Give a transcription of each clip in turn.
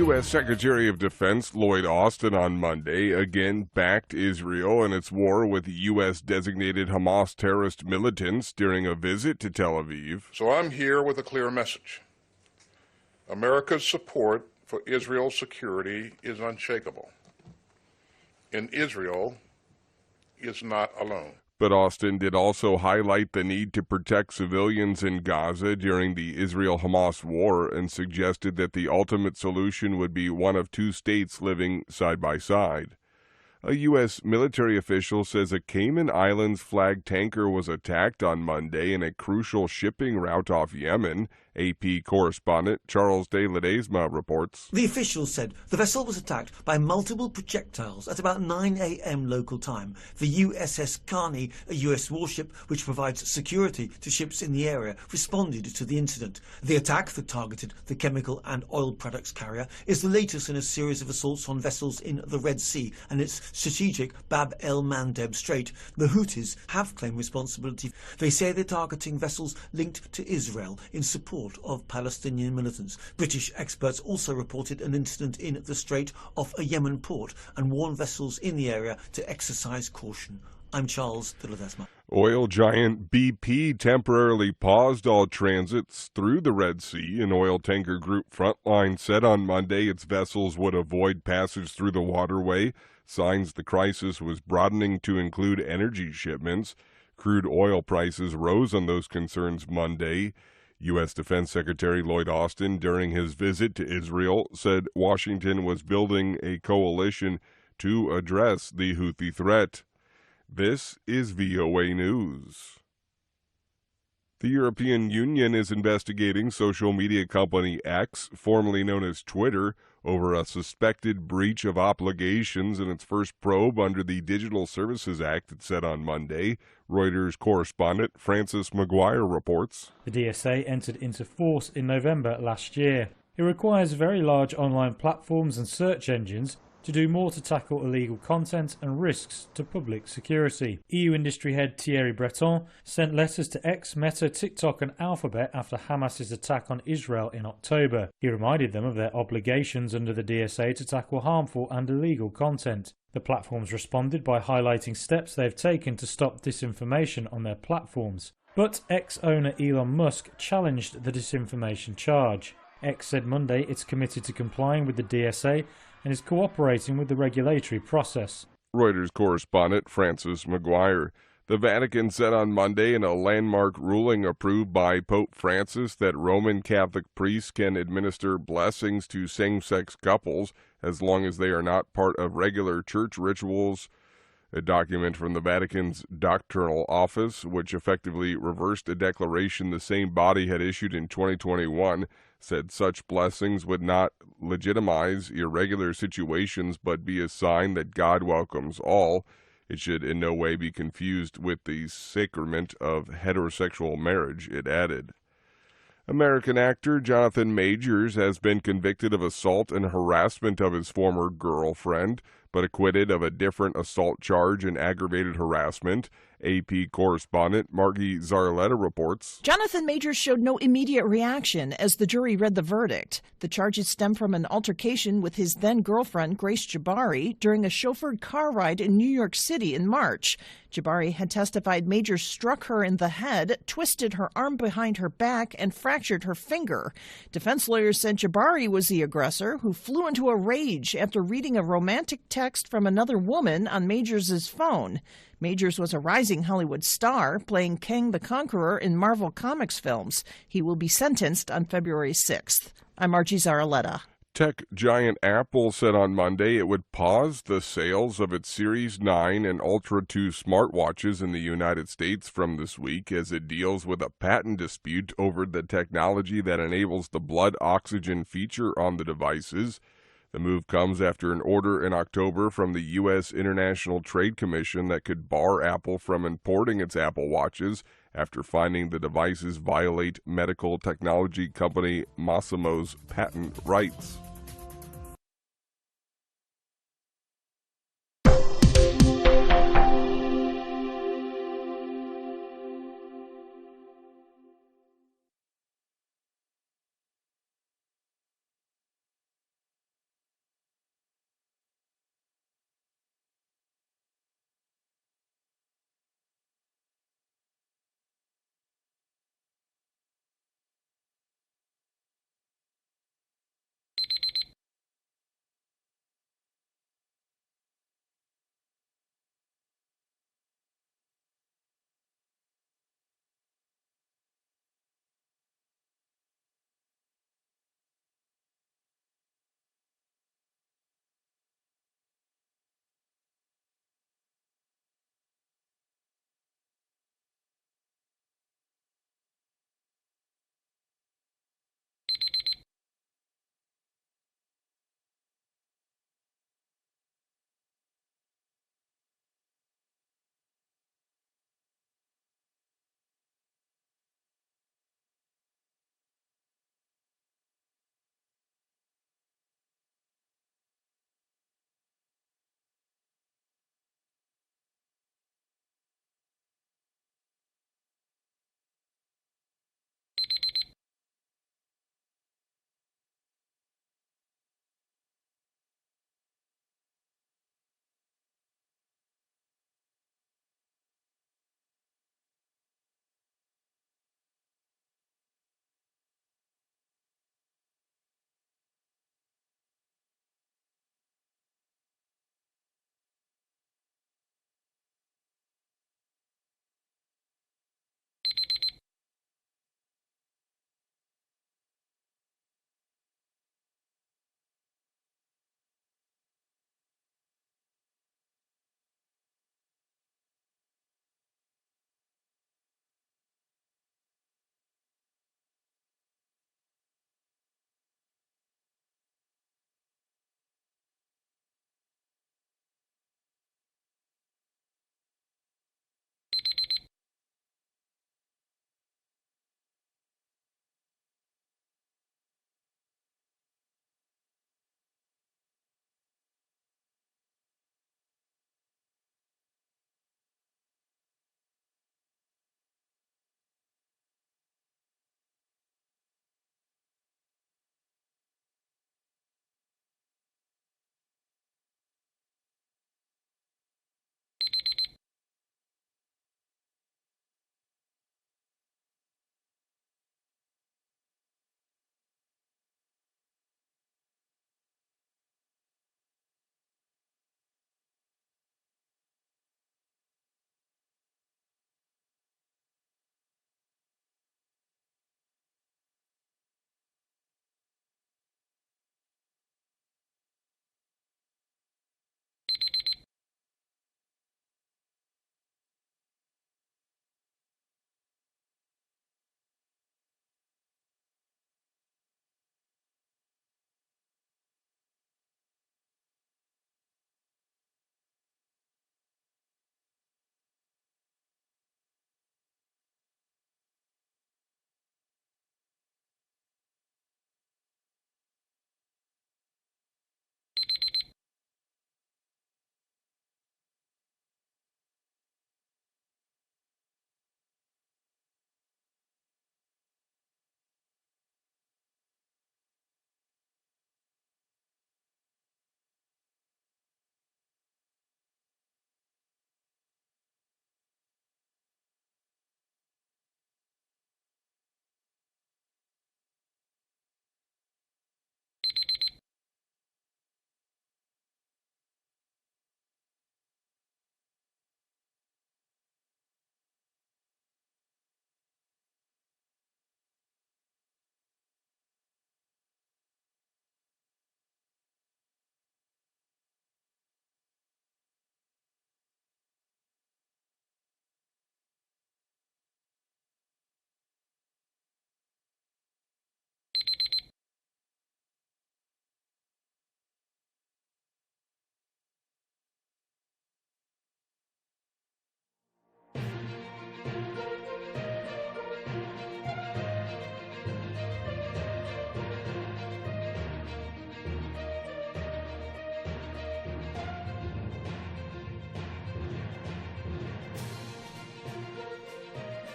U.S. Secretary of Defense Lloyd Austin on Monday again backed Israel in its war with U.S.-designated Hamas terrorist militants during a visit to Tel Aviv. So I'm here with a clear message. America's support for Israel's security is unshakable, and Israel is not alone. But Austin did also highlight the need to protect civilians in Gaza during the Israel-Hamas war and suggested that the ultimate solution would be one of two states living side by side. A U.S. military official says a Cayman Islands flagged tanker was attacked on Monday in a crucial shipping route off Yemen. AP correspondent Charles de Ledesma reports. The official said the vessel was attacked by multiple projectiles at about 9 a.m. local time. The USS Carney, a U.S. warship which provides security to ships in the area, responded to the incident. The attack that targeted the chemical and oil products carrier is the latest in a series of assaults on vessels in the Red Sea and its strategic Bab el-Mandeb Strait. The Houthis have claimed responsibility. They say they're targeting vessels linked to Israel in support of Palestinian militants. British experts also reported an incident in the Strait off a Yemen port and warned vessels in the area to exercise caution. I'm Charles de Ledesma. Oil giant BP temporarily paused all transits through the Red Sea. An oil tanker group Frontline said on Monday its vessels would avoid passage through the waterway. Signs the crisis was broadening to include energy shipments. Crude oil prices rose on those concerns Monday. U.S. Defense Secretary Lloyd Austin, during his visit to Israel, said Washington was building a coalition to address the Houthi threat. This is VOA News. The European Union is investigating social media company X, formerly known as Twitter, over a suspected breach of obligations in its first probe under the Digital Services Act, it said on Monday. Reuters correspondent Francis McGuire reports. The DSA entered into force in November last year. It requires very large online platforms and search engines to do more to tackle illegal content and risks to public security. EU industry head Thierry Breton sent letters to X, Meta, TikTok and Alphabet after Hamas's attack on Israel in October. He reminded them of their obligations under the DSA to tackle harmful and illegal content. The platforms responded by highlighting steps they've taken to stop disinformation on their platforms. But X owner Elon Musk challenged the disinformation charge. X said Monday it's committed to complying with the DSA and is cooperating with the regulatory process. Reuters correspondent Francis McGuire. The Vatican said on Monday in a landmark ruling approved by Pope Francis that Roman Catholic priests can administer blessings to same-sex couples as long as they are not part of regular church rituals. A document from the Vatican's doctrinal office, which effectively reversed a declaration the same body had issued in 2021, said such blessings would not legitimize irregular situations but be a sign that God welcomes all. It should in no way be confused with the sacrament of heterosexual marriage, it added. American actor Jonathan Majors has been convicted of assault and harassment of his former girlfriend, but acquitted of a different assault charge and aggravated harassment. AP correspondent Margie Zarletta reports. Jonathan Majors showed no immediate reaction as the jury read the verdict. The charges stem from an altercation with his then-girlfriend, Grace Jabari, during a chauffeured car ride in New York City in March. Jabari had testified Majors struck her in the head, twisted her arm behind her back, and fractured her finger. Defense lawyers said Jabari was the aggressor, who flew into a rage after reading a romantic text from another woman on Majors' phone. Majors was a rising Hollywood star, playing Kang the Conqueror in Marvel Comics films. He will be sentenced on February 6th. I'm Margie Zarletta. Tech giant Apple said on Monday it would pause the sales of its Series 9 and Ultra 2 smartwatches in the United States from this week as it deals with a patent dispute over the technology that enables the blood oxygen feature on the devices. The move comes after an order in October from the U.S. International Trade Commission that could bar Apple from importing its Apple Watches after finding the devices violate medical technology company Masimo's patent rights.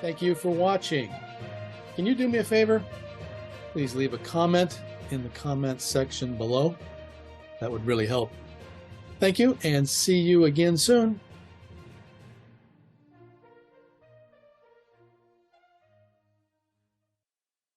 Thank you for watching. Can you do me a favor? Please leave a comment in the comments section below. That would really help. Thank you, and see you again soon.